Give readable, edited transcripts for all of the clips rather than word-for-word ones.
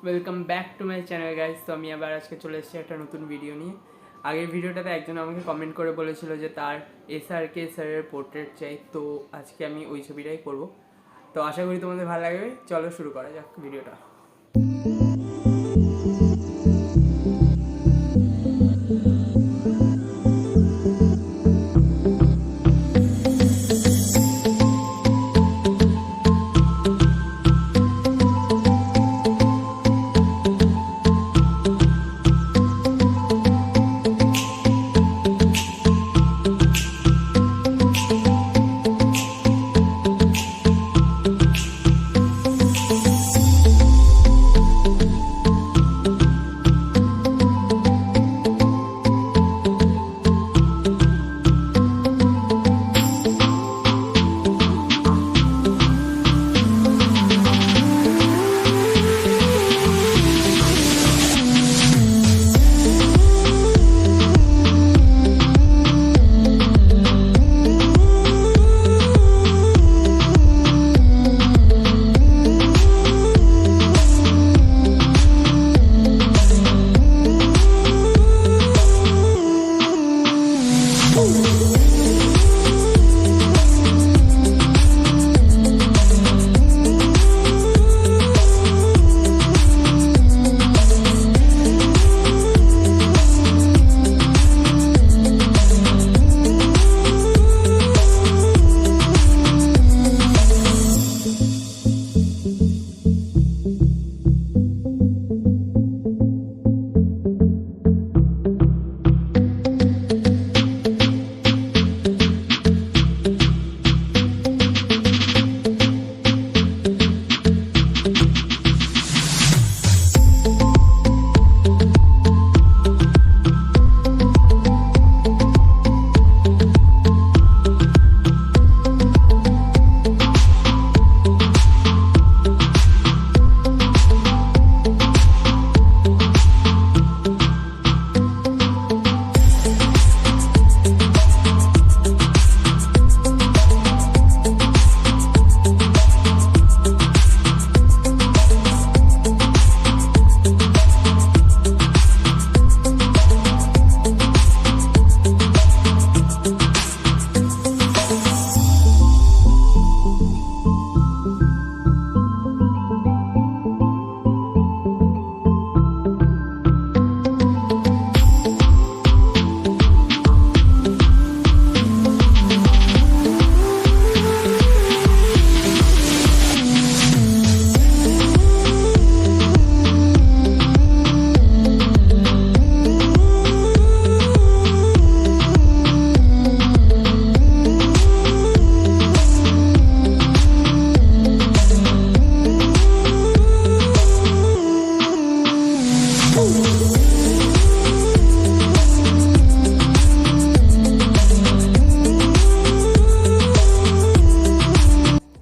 Welcome back to my channel guys. তো আমি আবার আজকে চলে এসেছি একটা নতুন ভিডিও নিয়ে। আগের ভিডিওটাতে একজন আমাকে কমেন্ট করে বলেছিল যে তার SRK স্যারের পোর্ট্রেট চাই, তো আজকে আমি ওই ছবিটাই করব। তো আশা করি তোমাদের ভালো লাগবে। চলো শুরু করা যাক ভিডিওটা।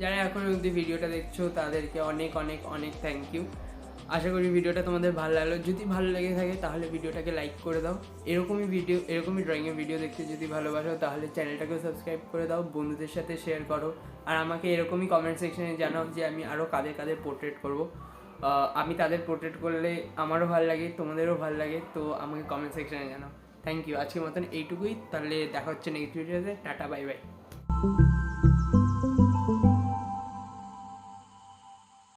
যারা এখন অবধি ভিডিওটা দেখছো তাদেরকে অনেক অনেক অনেক থ্যাংক ইউ। আশা করি ভিডিওটা তোমাদের ভালো লাগলো। যদি ভালো লেগে থাকে তাহলে ভিডিওটাকে লাইক করে দাও। এরকমই ড্রয়িংয়ের ভিডিও দেখতে যদি ভালোবাসো তাহলে চ্যানেলটাকেও সাবস্ক্রাইব করে দাও, বন্ধুদের সাথে শেয়ার করো। আর আমাকে এরকমই কমেন্ট সেকশনে জানাও যে আমি আরও কাদের পোর্ট্রেট করব। আমি তাদের পোর্ট্রেট করলে আমারও ভালো লাগে, তোমাদেরও ভালো লাগে, তো আমাকে কমেন্ট সেকশনে জানাও। Thank you. আজকের মতন এইটুকুই। তাহলে দেখা হচ্ছে নেক্সট ভিডিওতে। Tata, bye by.